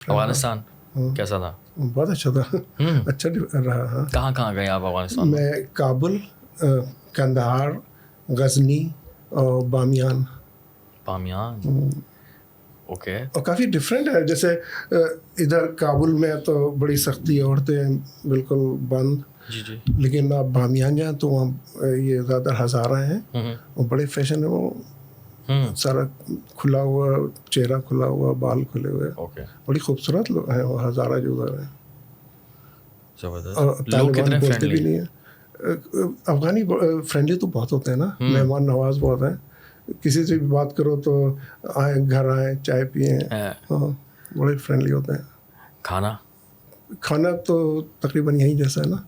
افغانستان کیسا تھا؟ بہت اچھا تھا. اچھا رہا. ہاں. کہاں کہاں گئے آپ افغانستان؟ میں کابل, کندہار, غزنی اور بامیان. اوکے. اور کافی ڈفرینٹ ہے. جیسے ادھر کابل میں تو بڑی سختی, عورتیں بالکل بند. جی جی. لیکن آپ بامیان جائیں تو وہاں یہ زیادہ تر ہزارہ ہیں, وہ بڑے فیشن ہے, وہ سارا کھلا ہوا, چہرہ کھلا ہوا, بال کھلے ہوئے, بڑی خوبصورت لوگ ہیں وہ ہزارہ جو ادھر ہیں. اور طالبان بولتے بھی نہیں ہیں. افغانی فرینڈلی تو بہت ہوتے ہیں نا, مہمان نواز بہت ہیں. کسی سے بھی بات کرو تو آئیں, گھر آئیں, چائے پئیں. ہاں, بڑے فرینڈلی ہوتے ہیں. کھانا تو تقریباً یہیں جیسا ہے نا.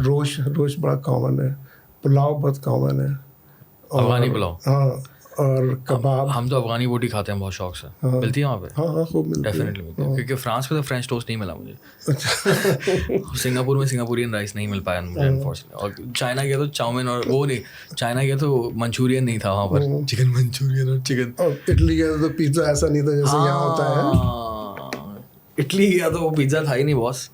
روش بڑا کامن ہے, پلاؤ بہت کامن ہے. افغانی پلاؤ. ہاں, اور کباب. ہم تو افغانی بوٹی کھاتے ہیں بہت شوق سے. ملتی ہے وہاں پہ؟ ہاں خوب ملتی ہے. ڈیفینیٹلی ملتی ہے, کیونکہ فرانس میں تو فرینچ ٹوسٹ نہیں ملا مجھے. سنگاپور میں سنگاپورین رائس نہیں مل پایا مجھے انفارچونیٹلی. اور چائنا گیا تو چاؤمین, اور وہ نہیں, چائنا گیا تو منچورین نہیں تھا وہاں پر, چکن منچورین اور چکن. اٹلی گیا تو پیزا ایسا نہیں تھا جیسے یہاں ہوتا ہے. اٹلی گیا تو وہ پیزا تھا ہی نہیں باس,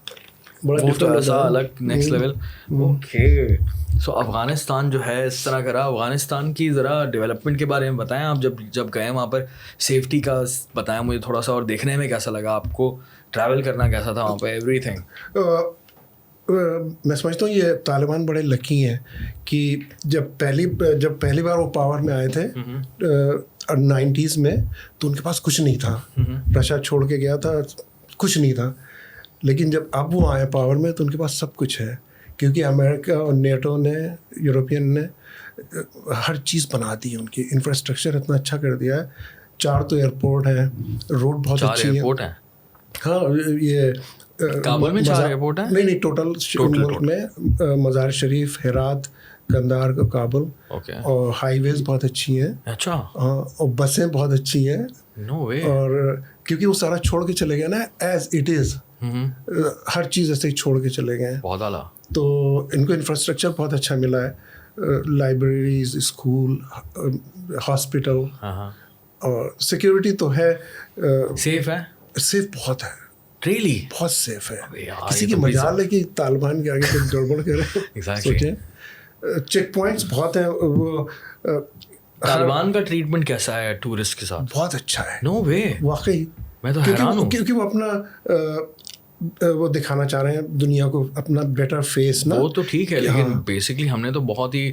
وہ تو ایسا الگ نیکسٹ لیول. اوکے. سو افغانستان جو ہے اس طرح کرا. افغانستان کی ذرا ڈیولپمنٹ کے بارے میں بتائیں آپ. جب گئے وہاں پر سیفٹی کا بتائیں مجھے تھوڑا سا, اور دیکھنے میں کیسا لگا آپ کو, ٹریول کرنا کیسا تھا وہاں پہ, ایوری تھنگ. میں سمجھتا ہوں یہ طالبان بڑے لکی ہیں کہ جب پہلی بار وہ پاور میں آئے تھے 90s میں, تو ان کے پاس کچھ نہیں تھا. رشیا چھوڑ کے گیا تھا, کچھ نہیں تھا. لیکن جب اب وہ آئے پاور میں تو ان کے پاس سب کچھ ہے, کیونکہ امریکہ اور نیٹو نے, یورپین نے ہر چیز بنا دی. ان کی انفراسٹرکچر اتنا اچھا کر دیا ہے. 4 تو ایئرپورٹ ہیں, روڈ بہت اچھی ہیں. ہاں, یہ کابل میں 4 ایئرپورٹ ہیں؟ نہیں, ٹوٹل ملک میں مزار شریف, ہرات, کندہار, کابل. اور ہائی ویز بہت اچھی ہیں. اچھا. ہاں, اور بسیں بہت اچھی ہیں. نو وے. اور کیونکہ وہ سارا چھوڑ کے چلے گئے نا, ایز اٹ از, ہر چیز ایسے ہی چھوڑ کے چلے گئے. بہت اعلیٰ. تو ان کو انفراسٹرکچر بہت اچھا ملا ہے. لائبریریز, اسکول, ہاسپٹل, اور سیکورٹی تو ہے. سیف ہے. سیف بہت ہے. ریئلی بہت سیف ہے. کسی کی مجال ہے کہ طالبان کے آگے کچھ گڑبڑ کرے. سوچیں, چیک پوائنٹس بہت ہیں. وہ طالبان کا ٹریٹمنٹ کیسا ہے ٹورسٹ کے ساتھ؟ بہت اچھا ہے. نو وے. واقعی میں تو حیران ہوں. کیونکہ وہ اپنا وہ دکھانا چاہ رہے ہیں دنیا کو, اپنا بیٹر فیس نا. وہ تو ٹھیک ہے, لیکن بیسکلی ہم نے تو بہت ہی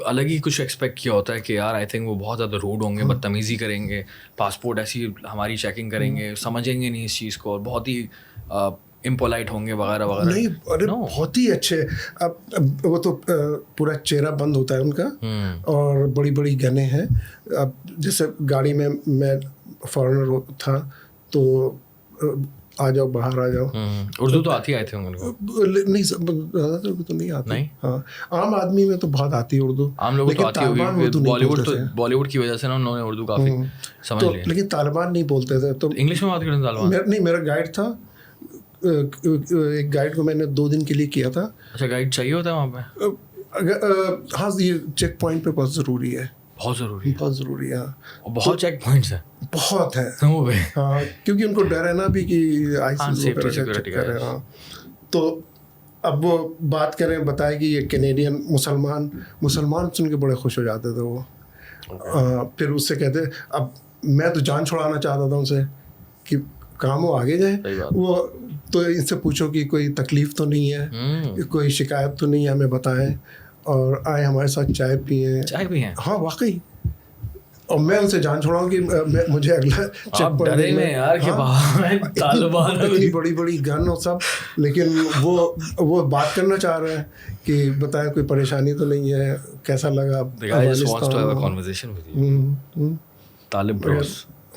الگ ہی کچھ ایکسپیکٹ کیا ہوتا ہے کہ یار آئی تھنک وہ بہت زیادہ روڈ ہوں گے, بدتمیزی کریں گے, پاسپورٹ ایسی ہماری چیکنگ کریں گے, سمجھیں گے نہیں اس چیز کو, اور بہت ہی امپولائٹ ہوں گے وغیرہ وغیرہ. نہیں, ارے بہت ہی اچھے. اب وہ تو پورا چہرہ بند ہوتا ہے ان کا, اور بڑی بڑی گنیں ہیں. اب جیسے گاڑی میں فارنر تھا تو آ جاؤ, باہر آ جاؤ. اردو تو آتی آئے تھے ان کو؟ نہیں, زیادہ تر کو تو نہیں آتی. ہاں, عام آدمی میں تو بہت آتی ہے اردو. عام لوگوں کو آتی ہوگی, بالی ووڈ کی وجہ سے نا انہوں نے اردو کافی سمجھ لی. لیکن طالبان نہیں بولتے تھے. تو انگلش میں بات کرتے ہیں طالبان؟ نہیں, میرا گائیڈ تھا. ایک گائیڈ کو میں نے 2 دن کے لیے کیا تھا. اچھا, گائیڈ چاہیے ہوتا ہے وہاں پہ؟ ہاں, یہ چیک پوائنٹ پہ بہت ضروری ہے. بہت ضروری ہے. ہاں, بہت چیک پوائنٹس ہیں. بہت ہے. ہاں, کیونکہ ان کو ڈر ہے نا بھی کہ سیکورٹی کرے. ہاں, تو اب وہ بات کریں, بتائے کہ یہ کینیڈین مسلمان سن کے بڑے خوش ہو جاتے تھے وہ. پھر اس سے کہتے, اب میں تو جان چھڑانا چاہتا تھا ان سے کہ کام ہو آگے جائیں. وہ تو ان سے پوچھو کہ کوئی تکلیف تو نہیں ہے, کوئی شکایت تو نہیں ہے, ہمیں بتائیں, اور آئے ہمارے ساتھ چائے پئیں. ہاں واقعی. اور میں ان سے جان چھوڑاؤں کہ مجھے اگلا چیک پوائنٹ میں یار اتنی بڑی بڑی گن اور سب, لیکن وہ بات کرنا چاہ رہے ہیں کہ بتائیں کوئی پریشانی تو نہیں ہے, کیسا لگا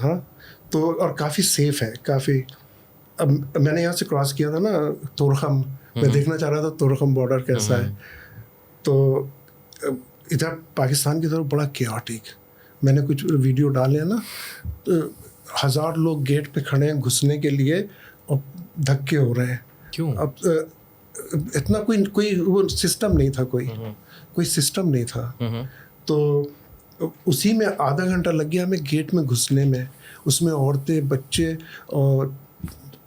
ہاں. تو اور کافی سیف ہے کافی. اب میں نے یہاں سے کراس کیا تھا نا تورخم, میں دیکھنا چاہ رہا تھا تورخم بارڈر کیسا ہے. تو ادھر پاکستان کی طرف بڑا کیوٹک. میں نے کچھ ویڈیو ڈالے ہیں نا, 1000 لوگ گیٹ پہ کھڑے ہیں گھسنے کے لیے, اور دھکے ہو رہے ہیں. کیوں؟ اب اتنا کوئی وہ سسٹم نہیں تھا, کوئی سسٹم نہیں تھا. تو اسی میں آدھا گھنٹہ لگ گیا ہمیں گیٹ میں گھسنے میں. اس میں عورتیں, بچے اور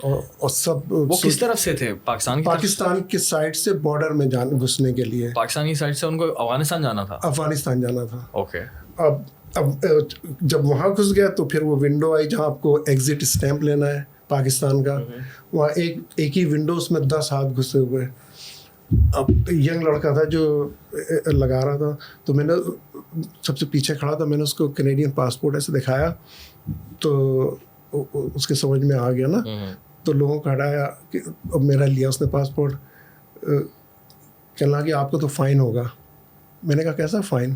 اور سب. وہ کس طرف سے تھے؟ پاکستان کے سائڈ سے بارڈر میں گھسنے کے لیے. پاکستانی سائڈ سے ان کو افغانستان جانا تھا؟ افغانستان جانا تھا. اوکے. اب جب وہاں گھس گیا تو پھر وہ ونڈو آئی جہاں آپ کو ایگزٹ اسٹیمپ لینا ہے پاکستان کا. وہاں ایک ہی ونڈو اس میں 10 ہاتھ گھسے ہوئے. اب ینگ لڑکا تھا جو لگا رہا تھا, تو میں نے سب سے پیچھے کھڑا تھا, میں نے اس کو کینیڈین پاسپورٹ ایسے دکھایا تو اس کے سمجھ میں آ گیا نا. تو لوگوں کو ہٹایا کہ میرا لیا اس نے پاسپورٹ. کہنے لگا کہ آپ کو تو فائن ہوگا. میں نے کہا کیسا فائن؟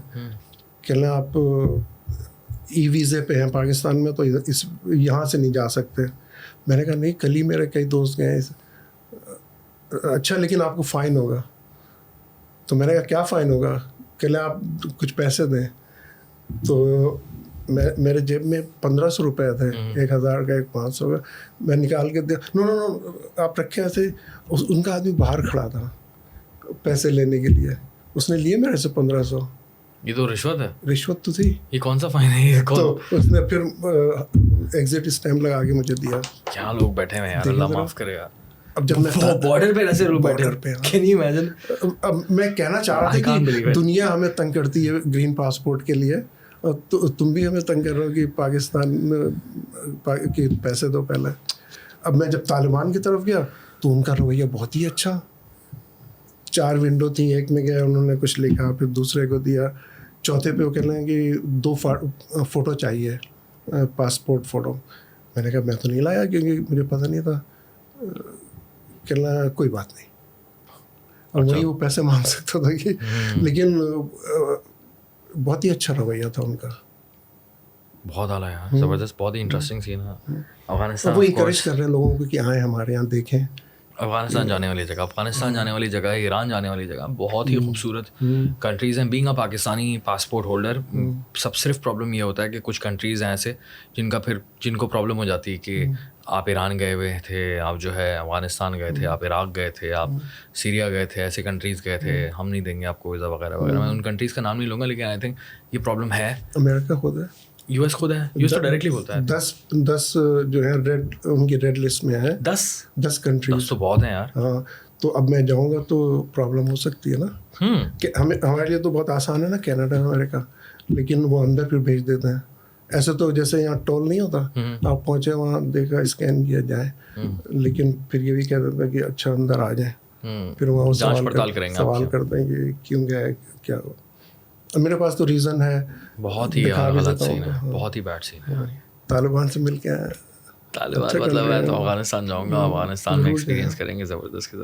کہنے لگا آپ ای ویزے پہ ہیں پاکستان میں تو یہاں سے نہیں جا سکتے. میں نے کہا نہیں, کل ہی میرے کئی دوست گئے. اچھا لیکن آپ کو فائن ہوگا. تو میں نے کہا کیا فائن ہوگا؟ کہ لیں آپ کچھ پیسے دیں. تو میرے جیب میں 1500 روپے تھے, 1000 کا, 500 کا. میں نکال کے دیا. نو آپ رکھے ایسے. ان کا آدمی باہر کھڑا تھا پیسے لینے کے لیے. اس نے لیے میرے سے 1500. یہ تو رشوت ہے. رشوت تو تھی. یہ کون سا فائن ہے؟ تو اس نے پھر ایگزٹ اسٹیمپ لگا کے مجھے دیا. کیا لوگ بیٹھے ہوئے ہیں یار, اللہ معاف کرے گا. اب جب میں بارڈر پہ ایسے لوگ بیٹھے پہ, کین یو امیجن. اب میں کہنا چاہ رہا تھا کہ دنیا ہمیں تنگ کرتی ہے گرین پاسپورٹ کے لیے, اور تم بھی ہمیں تنگ کر رہے ہو کہ پاکستان کے پیسے دو پہلے. اب میں جب طالبان کی طرف گیا تو ان کا رویہ بہت ہی اچھا. 4 ونڈو تھیں, ایک میں گیا انہوں نے کچھ لکھا, پھر دوسرے کو دیا, چوتھے پہ وہ کہہ رہے ہیں کہ 2 فوٹو چاہیے, پاسپورٹ فوٹو. میں نے کہا میں تو نہیں لایا کیونکہ مجھے پتہ نہیں تھا. کہنا کوئی بات نہیں, اور وہی وہ پیسے مانگ سکتا تھا کہ, لیکن بہت ہی اچھا رویہ تھا ان کا. بہت اعلیٰ ہے, زبردست, بہت ہی انٹرسٹنگ سین ہے. افغانستان وہ انکریج کر رہے ہیں لوگوں کو کہ آئیں ہمارے یہاں دیکھیں. افغانستان جانے والی جگہ, افغانستان جانے والی جگہ, ایران جانے والی جگہ, بہت ہی خوبصورت کنٹریز ہیں. Being a Pakistani passport holder, سب صرف پرابلم یہ ہوتا ہے کہ کچھ کنٹریز ہیں ایسے جن کو پرابلم ہو جاتی ہے کہ آپ ایران گئے ہوئے تھے, آپ جو ہے افغانستان گئے تھے, آپ عراق گئے تھے, آپ سیریا گئے تھے, ایسے کنٹریز گئے تھے, ہم نہیں دیں گے آپ کو ویزا وغیرہ وغیرہ. میں ان کنٹریز کا نام نہیں لوں گا, لیکن آئی تھنک یہ پرابلم ہے. امریکہ خود ہے, یو ایس خود ہے, یو ایس تو ڈائریکٹلی بولتا ہے. 10 جو ہے ریڈ, ان کی ریڈ لسٹ میں ہے. 10 کنٹریز تو بہت ہیں یار. ہاں, تو اب میں جاؤں گا تو پرابلم ہو سکتی ہے نا. کہ ہمارے لیے تو بہت آسان ہے نا کینیڈا امریکہ, لیکن وہ اندر پھر بھیج دیتے ہیں. ایسے تو جیسے یہاں ٹول نہیں ہوتا, آپ پہنچے وہاں دیکھا اسکین کیا جائے, لیکن پھر یہ بھی کہہ دیتا ہے کہ اچھا اندر آ جائیں. پھر وہاں سوال کرتے ہیں کہ کیوں گیا ہے, کیا ہو. میرے پاس تو ریزن ہے. بہت ہی غلط سین ہے, بہت ہی بیڈ سین ہے. طالبان سے مل کے آئے. طالبان مطلب ہے تو افغانستان جاؤں گا, افغانستان میں ایکسپیرینس کریں گے زبردست.